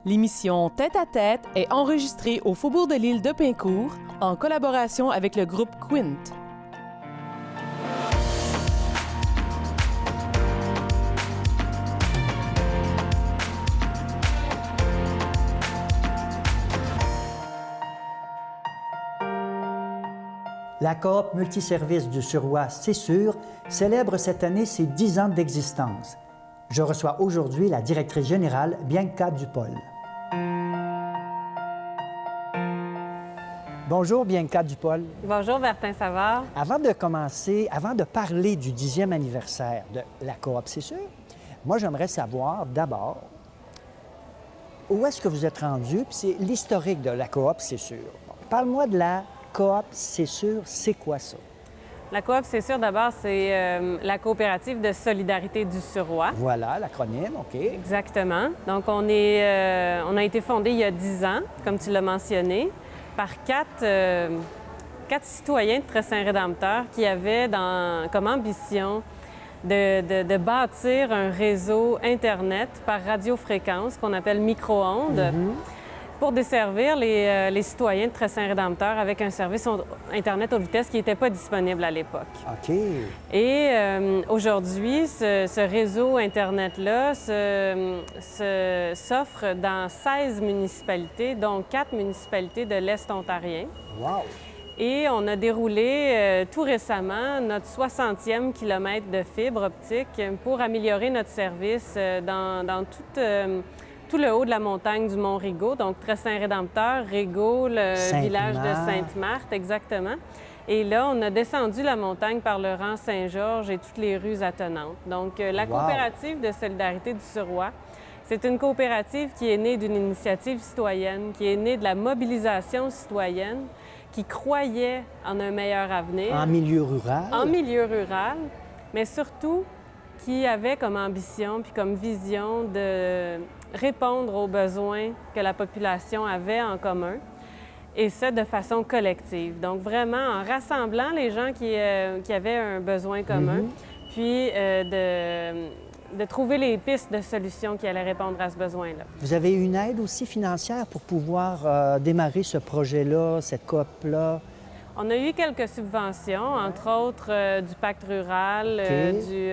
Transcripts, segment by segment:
L'émission Tête à Tête est enregistrée au Faubourg de l'Île de Pincourt en collaboration avec le groupe Quint. La coop multiservice du Suroît, c'est sûr, célèbre cette année ses 10 ans d'existence. Je reçois aujourd'hui la directrice générale, Bianca Dupol. Bonjour, Bianca Dupol. Bonjour, Bertin Savard. Avant de commencer, avant de parler du 10e anniversaire de la coop, c'est sûr, moi, j'aimerais savoir d'abord où est-ce que vous êtes rendu, puis c'est l'historique de la coop, c'est sûr. Bon, parle-moi de la coop, c'est sûr, c'est quoi ça? La coop, c'est sûr, d'abord, c'est la coopérative de solidarité du Suroît. Voilà, l'acronyme, OK. Exactement. Donc, on a été fondé il y a 10 ans, comme tu l'as mentionné, par quatre citoyens de Très-Saint-Rédempteur qui avaient comme ambition de bâtir un réseau Internet par radiofréquence qu'on appelle micro-ondes. Pour desservir les citoyens de Très-Saint-Rédempteur avec un service Internet haute vitesse qui n'était pas disponible à l'époque. OK. Et aujourd'hui, ce réseau Internet-là s'offre dans 16 municipalités, dont 4 municipalités de l'Est ontarien. Wow! Et on a déroulé tout récemment notre 60e kilomètre de fibre optique pour améliorer notre service dans tout le haut de la montagne du Mont-Rigaud, donc Très-Saint-Rédempteur, Rigaud, le village de Sainte-Marthe, exactement. Et là, on a descendu la montagne par le rang Saint-Georges et toutes les rues attenantes. Donc, la coopérative de solidarité du Suroît, c'est une coopérative qui est née d'une initiative citoyenne, qui est née de la mobilisation citoyenne, qui croyait en un meilleur avenir. En milieu rural? En milieu rural, mais surtout qui avait comme ambition puis comme vision de répondre aux besoins que la population avait en commun, et ça de façon collective. Donc vraiment en rassemblant les gens qui avaient un besoin commun, puis de trouver les pistes de solutions qui allaient répondre à ce besoin-là. Vous avez une aide aussi financière pour pouvoir démarrer ce projet-là, cette coop-là? On a eu quelques subventions, entre autres du Pacte rural, du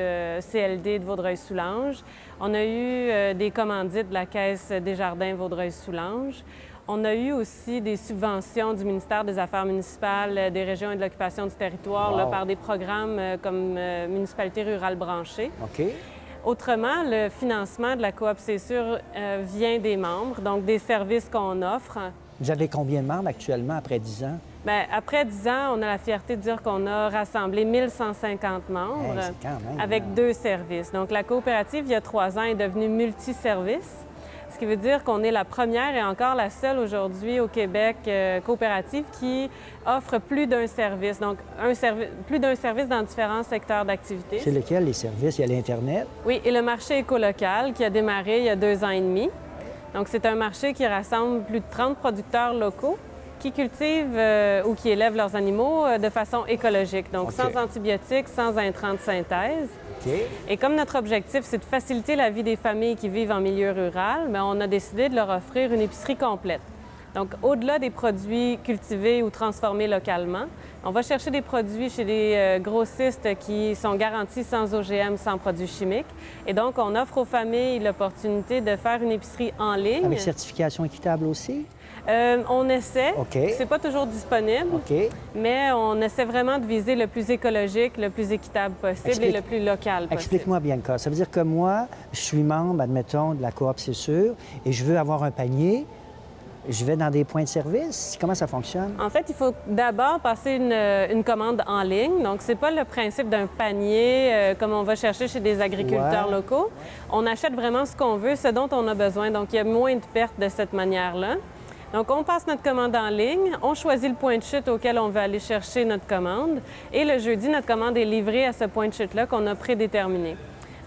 CLD de Vaudreuil-Soulanges. On a eu des commandites de la Caisse Desjardins Vaudreuil-Soulanges. On a eu aussi des subventions du ministère des Affaires municipales, des régions et de l'occupation du territoire là, par des programmes comme Municipalité rurale branchée. OK. Autrement, le financement de la coop, c'est sûr, vient des membres, donc des services qu'on offre. Vous avez combien de membres actuellement après 10 ans? Bien, après 10 ans, on a la fierté de dire qu'on a rassemblé 1150 membres avec 2 services. Donc, la coopérative, il y a 3 ans, est devenue multiservice, ce qui veut dire qu'on est la première et encore la seule aujourd'hui au Québec coopérative qui offre plus d'un service. Donc, plus d'un service dans différents secteurs d'activité. C'est lesquels, les services? Il y a l'Internet? Oui, et le marché écolocal qui a démarré il y a 2 ans et demi. Donc, c'est un marché qui rassemble plus de 30 producteurs locaux qui cultivent ou qui élèvent leurs animaux de façon écologique, donc sans antibiotiques, sans intrants de synthèse. Et comme notre objectif, c'est de faciliter la vie des familles qui vivent en milieu rural, bien, on a décidé de leur offrir une épicerie complète. Donc, au-delà des produits cultivés ou transformés localement, on va chercher des produits chez des grossistes qui sont garantis sans OGM, sans produits chimiques. Et donc, on offre aux familles l'opportunité de faire une épicerie en ligne. Avec certification équitable aussi? On essaie. C'est pas toujours disponible, mais on essaie vraiment de viser le plus écologique, le plus équitable possible et le plus local possible. Explique-moi, Bianca. Ça veut dire que moi, je suis membre, admettons, de la coop, c'est sûr, et je veux avoir un panier. Je vais dans des points de service. Comment ça fonctionne? En fait, il faut d'abord passer une commande en ligne. Donc, c'est pas le principe d'un panier comme on va chercher chez des agriculteurs locaux. On achète vraiment ce qu'on veut, ce dont on a besoin. Donc, il y a moins de pertes de cette manière-là. Donc, on passe notre commande en ligne, on choisit le point de chute auquel on veut aller chercher notre commande, et le jeudi, notre commande est livrée à ce point de chute-là qu'on a prédéterminé.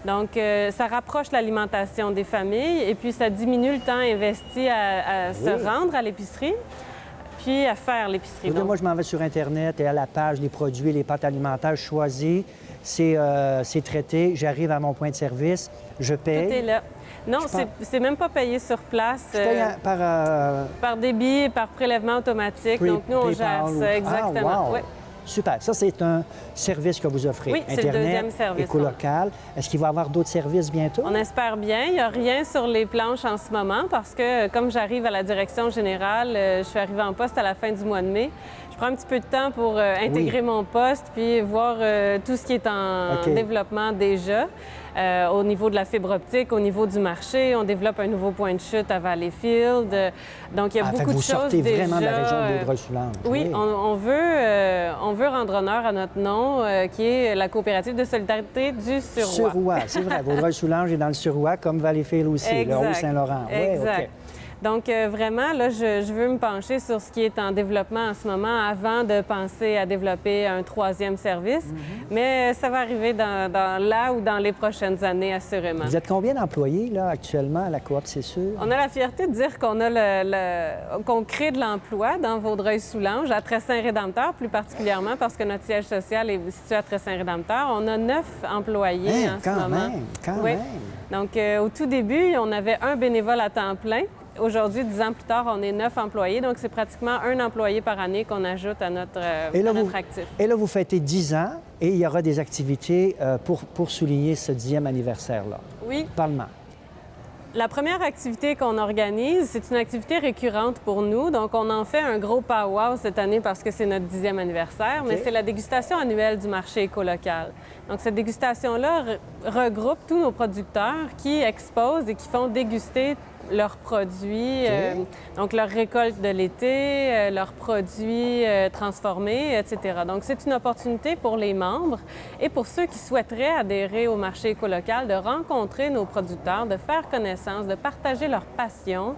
Donc, ça rapproche l'alimentation des familles et puis ça diminue le temps investi à se rendre à l'épicerie, puis à faire l'épicerie. Donc... Moi, je m'en vais sur Internet et à la page des produits, les pâtes alimentaires, je choisis, c'est traité, j'arrive à mon point de service, je paye. Tout est là. Non, Je pense- c'est même pas payé sur place. Je paye par Par débit, par prélèvement automatique. Donc, nous, on gère PayPal ou- ça. Exactement. Ah, wow. Oui. Super. Ça, c'est un service que vous offrez. Oui, c'est le Internet, deuxième service. écolocal. Est-ce qu'il va y avoir d'autres services bientôt? On espère bien. Il n'y a rien sur les planches en ce moment parce que, comme j'arrive à la direction générale, je suis arrivée en poste à la fin du mois de mai. Je prends un petit peu de temps pour intégrer mon poste puis voir tout ce qui est en OK. développement déjà. Au niveau de la fibre optique, au niveau du marché, on développe un nouveau point de chute à Valleyfield. Donc, il y a Fait que beaucoup de vous choses sortez déjà. vraiment de la région de Vaudreuil-Soulanges. Oui, on veut rendre honneur à notre nom, qui est la coopérative de solidarité du Suroît. Suroît, c'est vrai. Vaudreuil-Soulanges est dans le Suroît, comme Valleyfield aussi, Exact. le Haut-Saint-Laurent. Oui, Exact. OK. Donc, vraiment, là, je veux me pencher sur ce qui est en développement en ce moment avant de penser à développer un troisième service. Mais ça va arriver dans là ou dans les prochaines années, assurément. Vous êtes combien d'employés, là, actuellement, à la coop, c'est sûr? On a la fierté de dire qu'on a qu'on crée de l'emploi dans Vaudreuil-Soulanges, à Tressin-Rédempteur, plus particulièrement parce que notre siège social est situé à Tressin-Rédempteur. On a 9 employés en ce moment. Quand Oui. même. Donc, au tout début, on avait un bénévole à temps plein. Aujourd'hui, 10 ans plus tard, on est 9 employés. Donc, c'est pratiquement un employé par année qu'on ajoute à notre actif. Et là, vous fêtez 10 ans et il y aura des activités pour souligner ce 10e anniversaire-là. Oui. Parle-moi. La première activité qu'on organise, c'est une activité récurrente pour nous. Donc, on en fait un gros powwow cette année parce que c'est notre 10e anniversaire, mais c'est la dégustation annuelle du marché éco-local. Donc, cette dégustation-là regroupe tous nos producteurs qui exposent et qui font déguster leurs produits, donc leur récolte de l'été, leurs produits transformés, etc. Donc, c'est une opportunité pour les membres et pour ceux qui souhaiteraient adhérer au marché éco-local de rencontrer nos producteurs, de faire connaissance, de partager leur passion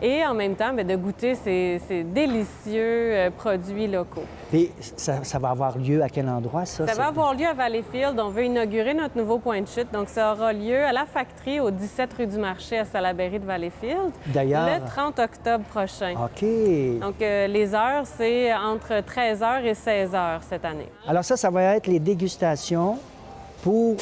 et en même temps, bien, de goûter ces délicieux produits locaux. Et ça va avoir lieu à quel endroit, ça? Ça va avoir lieu à Valleyfield. On veut inaugurer notre nouveau point de chute. Donc, ça aura lieu à la factory au 17 rue du Marché à Salaberry de Valleyfield. D'ailleurs. Le 30 octobre prochain. OK. Donc, les heures, c'est entre 13h et 16h cette année. Alors ça va être les dégustations pour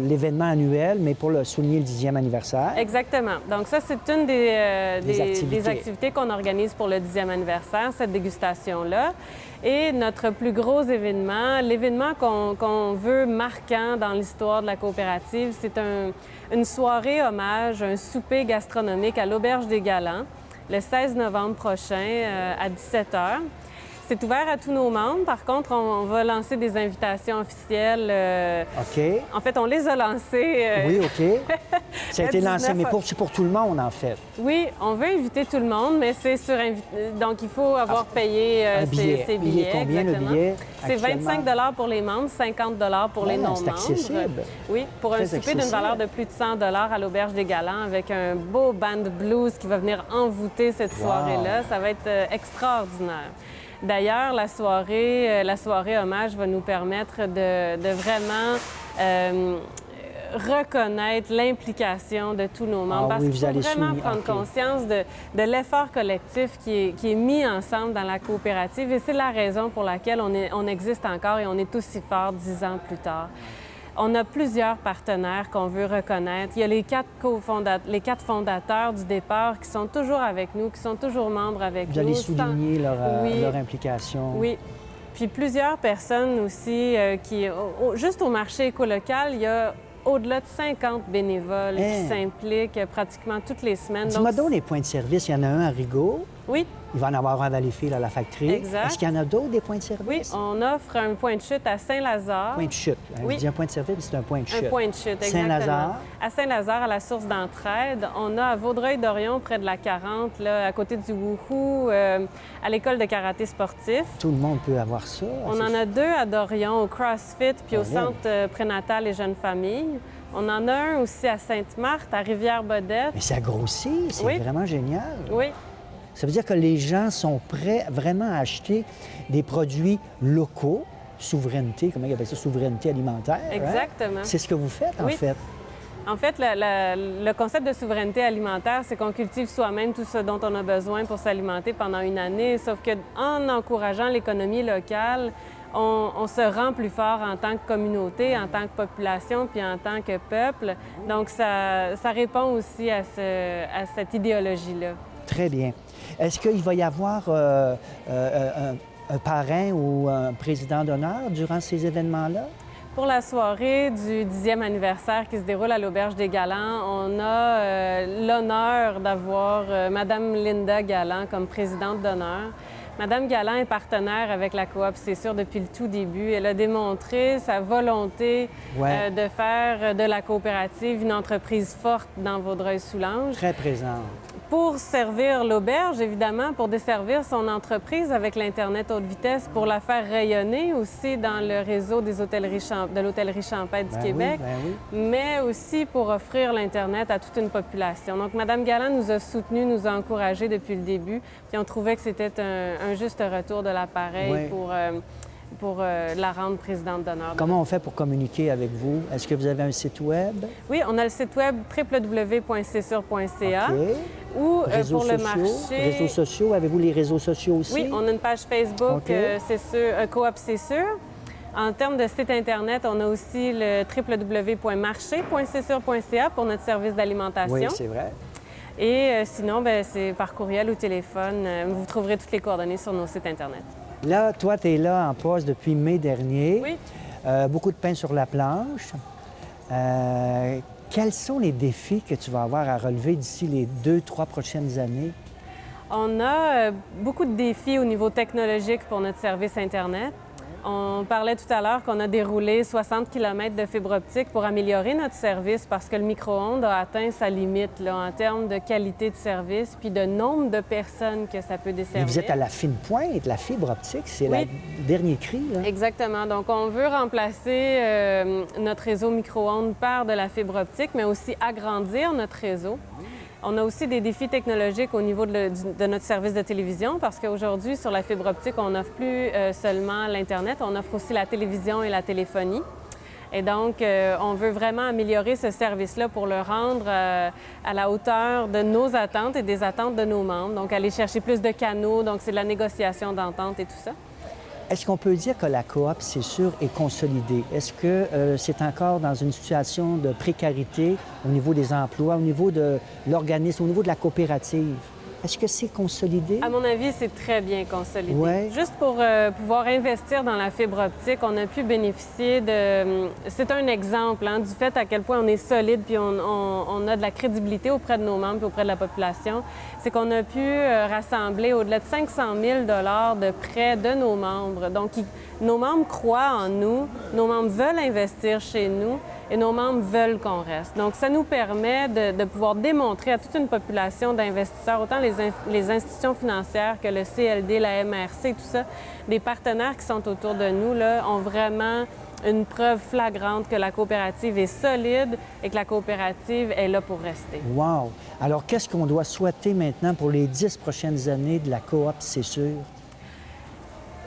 l'événement annuel, mais pour souligner le 10e anniversaire. Exactement. Donc ça, c'est une des activités. activités qu'on organise pour le 10e anniversaire, cette dégustation-là. Et notre plus gros événement, l'événement qu'on veut marquant dans l'histoire de la coopérative, c'est une soirée hommage, un souper gastronomique à l'Auberge des Galants, le 16 novembre prochain à 17h. C'est ouvert à tous nos membres. Par contre, on va lancer des invitations officielles. OK. En fait, on les a lancées. Oui, OK. Ça a été le lancé, 19 mais c'est pour tout le monde, en fait. Oui, on veut inviter tout le monde, mais c'est sur donc il faut avoir payé un billet. ses billets. Il est combien, le exactement. billet, C'est actuellement? 25 pour les membres, 50 pour les Ah, non-membres. c'est accessible. Oui, pour un Très souper d'une accessible. valeur de plus de 100 à l'Auberge des Galants avec un beau band blues qui va venir envoûter cette soirée-là. Ça va être extraordinaire. D'ailleurs, la soirée hommage va nous permettre de vraiment reconnaître l'implication de tous nos membres. Ah parce oui, qu'il vous faut allez vraiment souligner. prendre OK. conscience de l'effort collectif qui est mis ensemble dans la coopérative. Et c'est la raison pour laquelle on existe encore et on est aussi fort 10 ans plus tard. On a plusieurs partenaires qu'on veut reconnaître. Il y a les 4 fondateurs du départ qui sont toujours avec nous, qui sont toujours membres avec nous. Vous allez souligner Oui. leur implication. Oui. Puis plusieurs personnes aussi juste au marché éco-local, il y a au-delà de 50 bénévoles qui s'impliquent pratiquement toutes les semaines. Dis-moi donc les points de service. Il y en a un à Rigaud. Oui. Il va en avoir un à Valleyfield à la factory. Exact. Est-ce qu'il y en a d'autres, des points de Oui, service? on offre un point de chute à Saint-Lazare. Point de chute. Oui. Je dis un point de service, mais c'est un point de chute. Un point de chute, exactement. Saint-Lazare. À Saint-Lazare, à la source d'entraide. On a à Vaudreuil-Dorion, près de la 40, là, à côté du Wouhou, à l'école de karaté sportif. Tout le monde peut avoir ça. On en a 2 à Dorion, au CrossFit, puis au Bien. centre prénatal et jeunes familles. On en a un aussi à Sainte-Marthe, à Rivière-Bodette. Mais ça grossit, c'est Oui. vraiment génial. Oui, Ça veut dire que les gens sont prêts vraiment à acheter des produits locaux, souveraineté, comment ils appellent ça, souveraineté alimentaire. hein? exactement. C'est ce que vous faites, en Oui. fait. En fait, le concept de souveraineté alimentaire, c'est qu'on cultive soi-même tout ce dont on a besoin pour s'alimenter pendant une année, sauf qu'en encourageant l'économie locale, on se rend plus fort en tant que communauté, en tant que population, puis en tant que peuple. Donc, ça répond aussi à cette idéologie-là. Très bien. Est-ce qu'il va y avoir un parrain ou un président d'honneur durant ces événements-là? Pour la soirée du 10e anniversaire qui se déroule à l'Auberge des Galants, on a l'honneur d'avoir Mme Linda Galland comme présidente d'honneur. Mme Galland est partenaire avec la coop, c'est sûr, depuis le tout début. Elle a démontré sa volonté de faire de la coopérative une entreprise forte dans Vaudreuil-Soulanges. Très présente. Pour servir l'auberge, évidemment, pour desservir son entreprise avec l'Internet haute vitesse, pour la faire rayonner aussi dans le réseau des de l'hôtellerie champêtre du Québec, mais aussi pour offrir l'Internet à toute une population. Donc, Mme Galland nous a soutenus, nous a encouragés depuis le début, puis on trouvait que c'était un juste retour de l'appareil pour la rendre présidente d'honneur. Comment on fait pour communiquer avec vous? Est-ce que vous avez un site web? Oui, on a le site web www.csur.ca. Ou pour le marché... Réseaux sociaux, avez-vous les réseaux sociaux aussi? Oui, on a une page Facebook, Coop C'est sûr. En termes de site Internet, on a aussi le www.marché.csur.ca pour notre service d'alimentation. Oui, c'est vrai. Et sinon, c'est par courriel ou téléphone. Vous trouverez toutes les coordonnées sur nos sites Internet. Là, toi, tu es là en poste depuis mai dernier. Oui. Beaucoup de pain sur la planche. Quels sont les défis que tu vas avoir à relever d'ici les 2-3 prochaines années? On a beaucoup de défis au niveau technologique pour notre service Internet. On parlait tout à l'heure qu'on a déroulé 60 km de fibre optique pour améliorer notre service parce que le micro-ondes a atteint sa limite là, en termes de qualité de service puis de nombre de personnes que ça peut desservir. Mais vous êtes à la fine pointe, la fibre optique, c'est le dernier cri. Là. Exactement. Donc, on veut remplacer notre réseau micro-ondes par de la fibre optique, mais aussi agrandir notre réseau. On a aussi des défis technologiques au niveau de notre service de télévision parce qu'aujourd'hui, sur la fibre optique, on n'offre plus seulement l'Internet, on offre aussi la télévision et la téléphonie. Et donc, on veut vraiment améliorer ce service-là pour le rendre à la hauteur de nos attentes et des attentes de nos membres. Donc, aller chercher plus de canaux, donc c'est de la négociation d'entente et tout ça. Est-ce qu'on peut dire que la coop, c'est sûr, est consolidée? Est-ce que c'est encore dans une situation de précarité au niveau des emplois, au niveau de l'organisme, au niveau de la coopérative? Est-ce que c'est consolidé? À mon avis, c'est très bien consolidé. Ouais. Juste pour pouvoir investir dans la fibre optique, on a pu bénéficier de... C'est un exemple du fait à quel point on est solide puis on a de la crédibilité auprès de nos membres puis auprès de la population. C'est qu'on a pu rassembler au-delà de 500 000 $ de prêts de nos membres. Donc, nos membres croient en nous, nos membres veulent investir chez nous et nos membres veulent qu'on reste. Donc, ça nous permet de pouvoir démontrer à toute une population d'investisseurs, autant les institutions financières que le CLD, la MRC, tout ça, des partenaires qui sont autour de nous, là, ont vraiment une preuve flagrante que la coopérative est solide et que la coopérative est là pour rester. Wow! Alors, qu'est-ce qu'on doit souhaiter maintenant pour les 10 prochaines années de la coop, c'est sûr?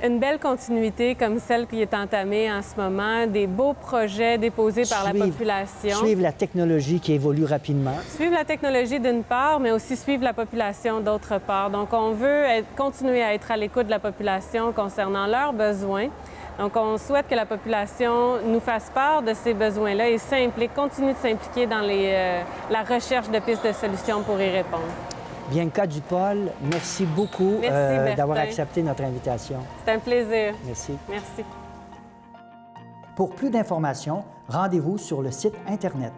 Une belle continuité comme celle qui est entamée en ce moment, des beaux projets déposés par la population. Suivre la technologie qui évolue rapidement. Suivre la technologie d'une part, mais aussi suivre la population d'autre part. Donc, on veut continuer à être à l'écoute de la population concernant leurs besoins. Donc, on souhaite que la population nous fasse part de ces besoins-là et continue de s'impliquer dans la recherche de pistes de solutions pour y répondre. Bianca Dupol, merci beaucoup d'avoir accepté notre invitation. C'est un plaisir. Merci. Merci. Pour plus d'informations, rendez-vous sur le site Internet